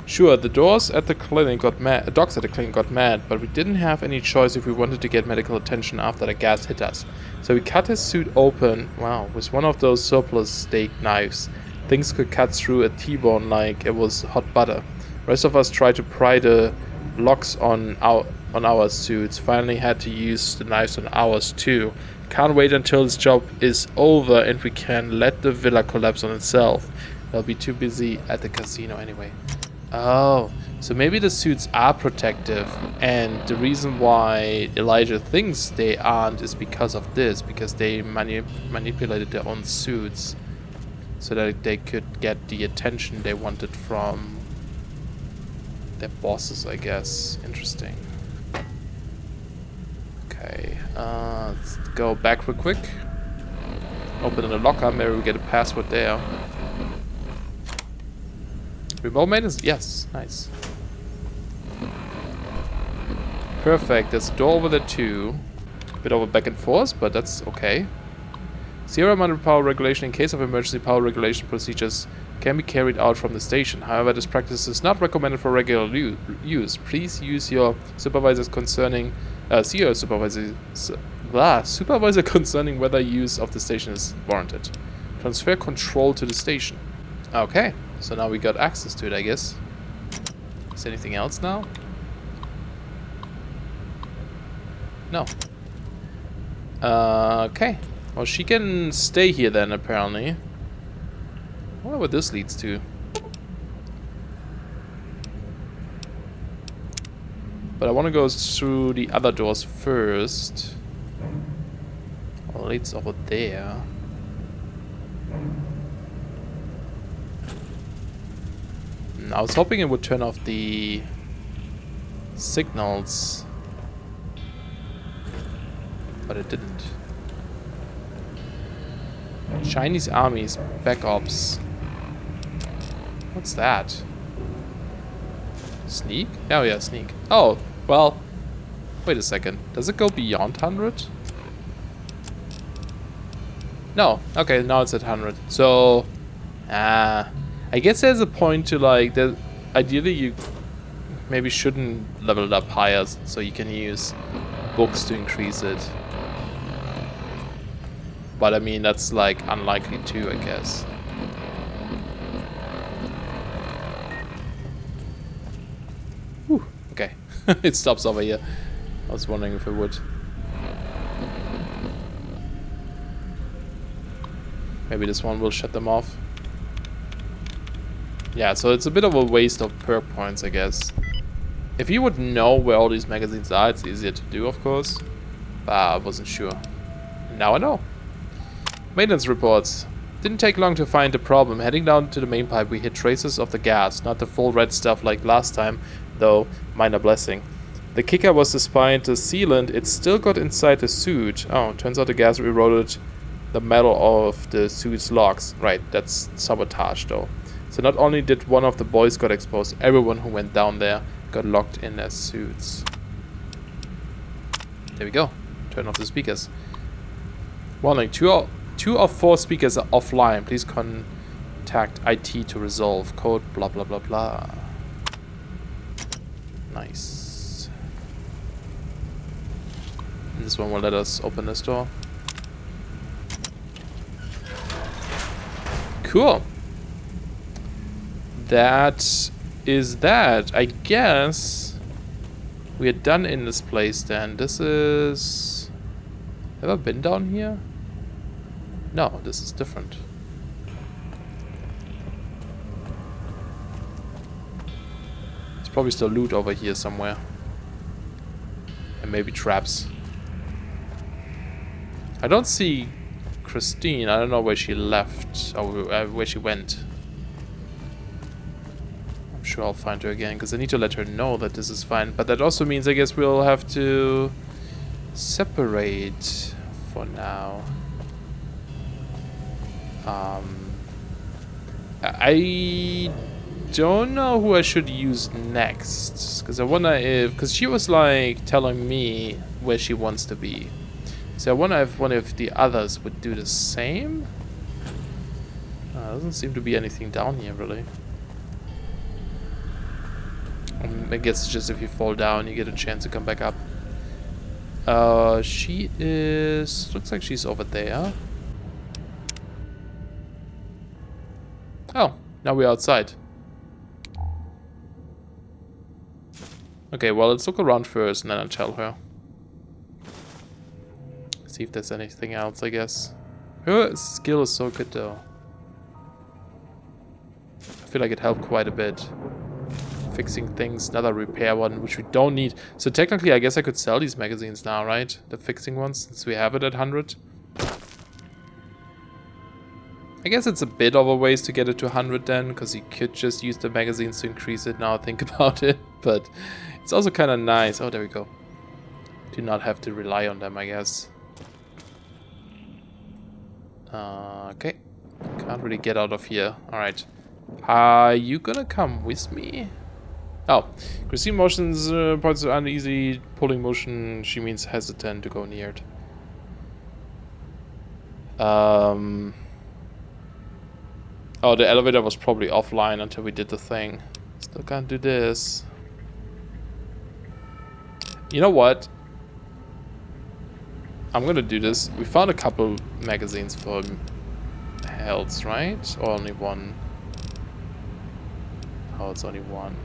Sure, the dogs at the clinic got mad, but we didn't have any choice if we wanted to get medical attention after the gas hit us. So we cut his suit open, wow, with one of those surplus steak knives. Things could cut through a T-bone like it was hot butter. Rest of us tried to pry the locks on our suits. Finally had to use the knives on ours too. Can't wait until this job is over and we can let the villa collapse on itself. They'll be too busy at the casino anyway. Oh, so maybe the suits are protective, and the reason why Elijah thinks they aren't is because of this, because they manipulated their own suits so that they could get the attention they wanted from their bosses, I guess. Interesting. Okay, let's go back real quick. Open the locker, maybe we get a password there. Remote maintenance? Yes, nice. Perfect, there's a door over there too. Bit of a back and forth, but that's okay. 0 amount of power regulation in case of emergency. Power regulation procedures can be carried out from the station. However, this practice is not recommended for regular use. Please use your supervisors concerning... see your supervisor concerning whether use of the station is warranted. Transfer control to the station. Okay, so now we got access to it, I guess. Is there anything else now? No. Okay. Well, she can stay here then, apparently. I wonder what this leads to. But I want to go through the other doors first. Well, it leads over there. I was hoping it would turn off the signals, but it didn't. Chinese armies, back ops. What's that? Sneak? Oh yeah, sneak. Oh, well, wait a second. Does it go beyond 100? No. Okay, now it's at 100. So, I guess there's a point to like that. Ideally, you maybe shouldn't level it up higher, so you can use books to increase it. But I mean, that's like unlikely too, I guess. Whew, okay, it stops over here. I was wondering if it would. Maybe this one will shut them off. Yeah, so it's a bit of a waste of perk points, I guess. If you would know where all these magazines are, it's easier to do, of course. But I wasn't sure. Now I know. Maintenance reports. Didn't take long to find the problem. Heading down to the main pipe, we hit traces of the gas. Not the full red stuff like last time, though. Minor blessing. The kicker was despite the sealant, it still got inside the suit. Oh, turns out the gas eroded the metal of the suit's locks. Right, that's sabotage, though. So not only did one of the boys got exposed, everyone who went down there got locked in their suits. There we go. Turn off the speakers. Warning, two of 4 speakers are offline. Please contact IT to resolve. Code blah blah blah blah. Nice. And this one will let us open this door. Cool. That is that. I guess we are done in this place then. This is... Ever been down here? No, this is different. There's probably still loot over here somewhere. And maybe traps. I don't see Christine. I don't know where she left. Or where she went. I'm sure I'll find her again, because I need to let her know that this is fine. But that also means I guess we'll have to separate for now. I don't know who I should use next, because I wonder if, because she was like telling me where she wants to be, so I wonder if one of the others would do the same. Doesn't seem to be anything down here really. I guess it's just if you fall down you get a chance to come back up. She is, looks like she's over there. Oh, now we're outside. Okay, well, let's look around first and then I'll tell her. See if there's anything else, I guess. Her skill is so good, though. I feel like it helped quite a bit. Fixing things, another repair one, which we don't need. So technically, I guess I could sell these magazines now, right? The fixing ones, since we have it at 100. I guess it's a bit of a waste to get it to 100 then, because you could just use the magazines to increase it now, think about it. But it's also kind of nice. Oh, there we go. Do not have to rely on them, I guess. Okay. Can't really get out of here. Alright. Are you gonna come with me? Oh. Christine motions points to uneasy pulling motion. She means hesitant to go near it. Oh, the elevator was probably offline until we did the thing. Still can't do this. You know what? I'm gonna do this. We found a couple magazines for health, right? Or only one? Oh, it's only one.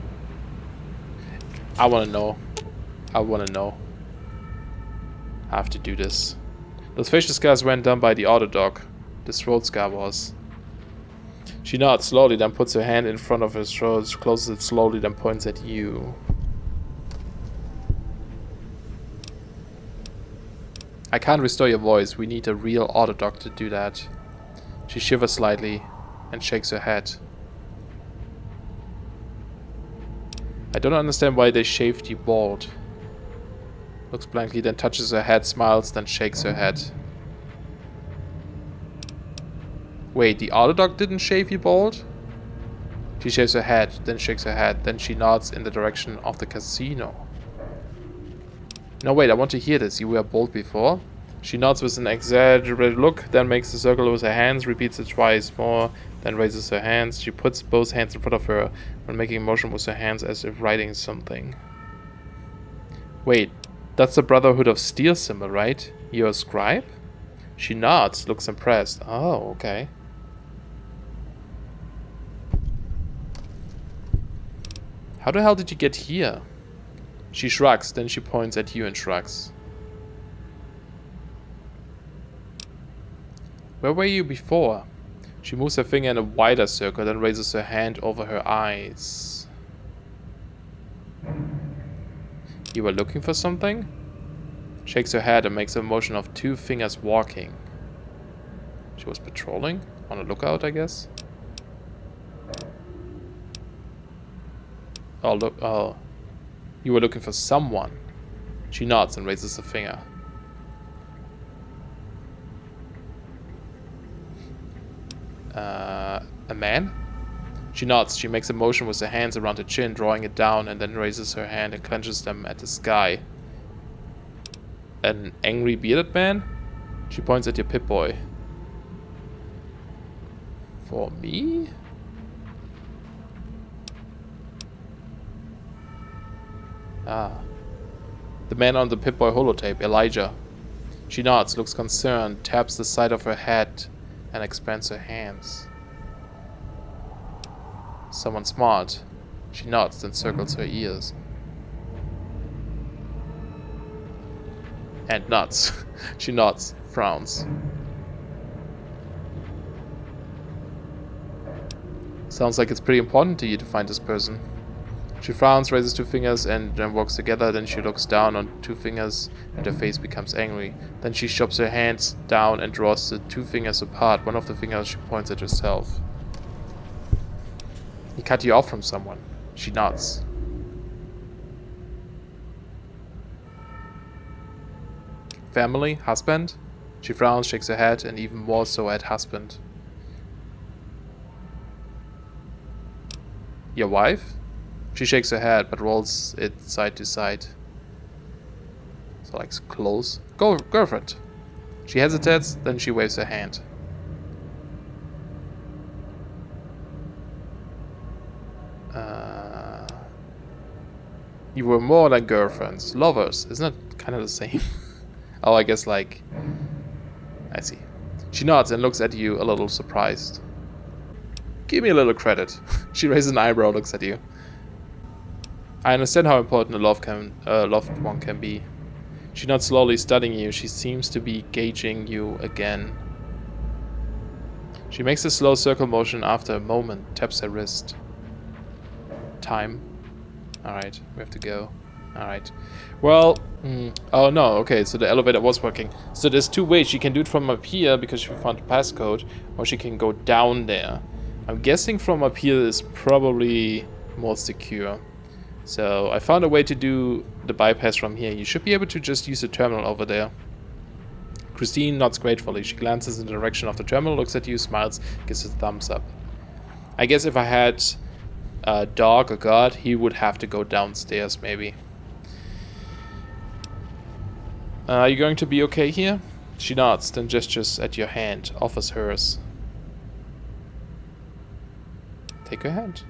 I wanna know. I wanna know. I have to do this. Those facial scars weren't done by the auto doc. This throat scar was. She nods slowly, then puts her hand in front of her throat, closes it slowly, then points at you. I can't restore your voice. We need a real auto doc to do that. She shivers slightly and shakes her head. I don't understand why they shaved you bald. Looks blankly, then touches her head, smiles, then shakes her head. Wait, the auto doc didn't shave you bald? She shaves her head, then shakes her head, then she nods in the direction of the casino. No, wait, I want to hear this. You were bald before? She nods with an exaggerated look, then makes a circle with her hands, repeats it twice more, then raises her hands. She puts both hands in front of her when making a motion with her hands as if writing something. Wait, that's the Brotherhood of Steel symbol, right? You're a scribe? She nods, looks impressed. Oh, okay. How the hell did you get here? She shrugs, then she points at you and shrugs. Where were you before? She moves her finger in a wider circle, then raises her hand over her eyes. You were looking for something? Shakes her head and makes a motion of two fingers walking. She was patrolling? On a lookout, I guess? Oh, look. Oh. You were looking for someone. She nods and raises a finger. A man? She nods. She makes a motion with her hands around her chin, drawing it down, and then raises her hand and clenches them at the sky. An angry bearded man? She points at your Pip-Boy. For me? Ah. The man on the Pip-Boy holotape, Elijah. She nods, looks concerned, taps the side of her head, and expands her hands. Someone smart. She nods, then circles her ears. And nods. She nods, frowns. Sounds like it's pretty important to you to find this person. She frowns, raises two fingers, and then walks together. Then she looks down on two fingers, and her face becomes angry. Then she shoves her hands down and draws the two fingers apart. One of the fingers she points at herself. He cut you off from someone. She nods. Family? Husband? She frowns, shakes her head, and even more so at husband. Your wife? She shakes her head, but rolls it side to side. So like close. Girlfriend. She hesitates, then she waves her hand. You were more than girlfriends. Lovers. Isn't that kind of the same? Oh, I guess like... I see. She nods and looks at you a little surprised. Give me a little credit. She raises an eyebrow, looks at you. I understand how important a loved one can be. She's not slowly studying you, she seems to be gauging you again. She makes a slow circle motion after a moment, taps her wrist. Time. Alright, we have to go. Alright. Well, oh no, okay, so the elevator was working. So there's two ways. She can do it from up here because she found the passcode, or she can go down there. I'm guessing from up here is probably more secure. So I found a way to do the bypass from here. You should be able to just use the terminal over there. Christine nods gratefully. She glances in the direction of the terminal, looks at you, smiles, gives a thumbs up. I guess if I had a dog or god, he would have to go downstairs maybe. Are you going to be okay here? She nods, then gestures at your hand, offers hers. Take her hand.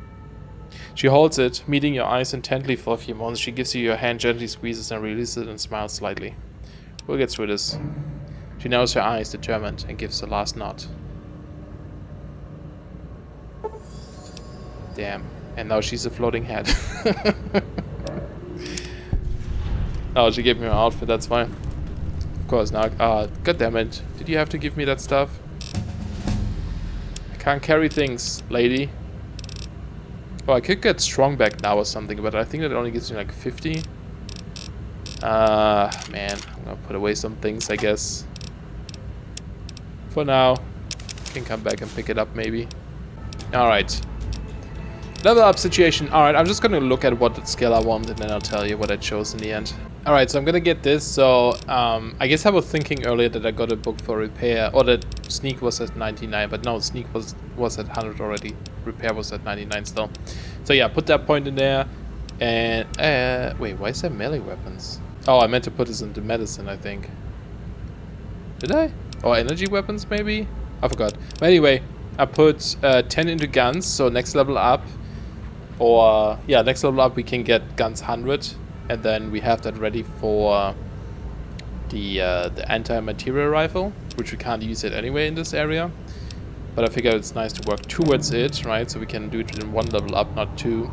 She holds it, meeting your eyes intently for a few moments. She gives you your hand, gently squeezes and releases it and smiles slightly. We'll get through this. She narrows her eyes, determined, and gives the last nod. Damn. And now she's a floating head. Oh, she gave me her outfit, that's fine. Of course, now... God damn it. Did you have to give me that stuff? I can't carry things, lady. Oh, I could get strong back now or something, but I think that only gives me like 50. Man. I'm gonna put away some things, I guess. For now. Can come back and pick it up, maybe. Alright. Level up situation. Alright, I'm just gonna look at what skill I want, and then I'll tell you what I chose in the end. Alright, so I'm gonna get this. So, I guess I was thinking earlier that I got a book for repair, or that sneak was at 99, but no, sneak was at 100 already. Repair was at 99 still. So yeah, put that point in there. And, wait, why is there melee weapons? Oh, I meant to put this into medicine, I think. Did I? Or energy weapons, maybe? I forgot. But anyway, I put 10 into guns, so next level up. Or, yeah, next level up we can get guns 100. And then we have that ready for the anti-material rifle, which we can't use it anyway in this area. But I figured it's nice to work towards it, right? So we can do it in one level up, not two.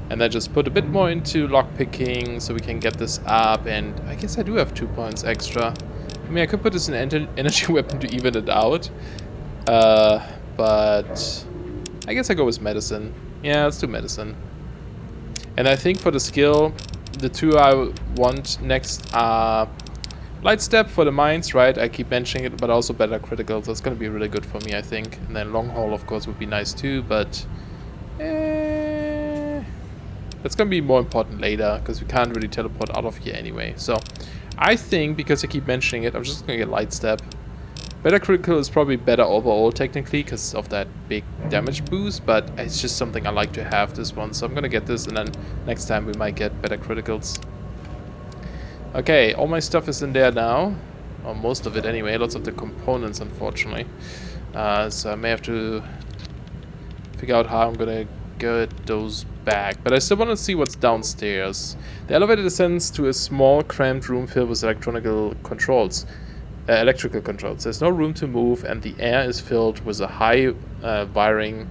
And then just put a bit more into lockpicking so we can get this up. And I guess I do have 2 points extra. I mean, I could put this in energy weapon to even it out. But I guess I go with medicine. Yeah, let's do medicine. And I think for the skill, the two I want next are light step for the mines, right? I keep mentioning it, but also better critical. So it's going to be really good for me, I think. And then long haul, of course, would be nice too, but that's going to be more important later because we can't really teleport out of here anyway. So I think, because I keep mentioning it, I'm just going to get light step. Better critical is probably better overall technically because of that big damage boost, but it's just something I like to have, this one. So I'm going to get this, and then next time we might get better criticals. Okay, all my stuff is in there now. Or most of it anyway. Lots of the components, unfortunately. So I may have to figure out how I'm going to get those back. But I still want to see what's downstairs. The elevator descends to a small, cramped room filled with electrical controls. There's no room to move, and the air is filled with a high whirring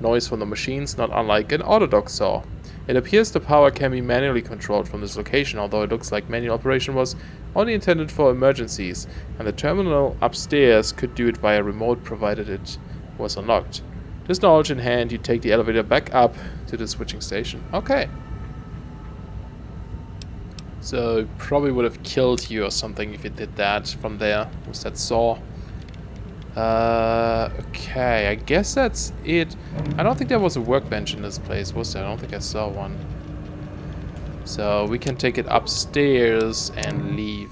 noise from the machines, not unlike an autodock saw. It appears the power can be manually controlled from this location, although it looks like manual operation was only intended for emergencies, and the terminal upstairs could do it via remote provided it was unlocked. This knowledge in hand, you take the elevator back up to the switching station. Okay. So it probably would have killed you or something if it did that from there with that saw. Okay, I guess that's it. I don't think there was a workbench in this place, was there? I don't think I saw one. So we can take it upstairs and leave.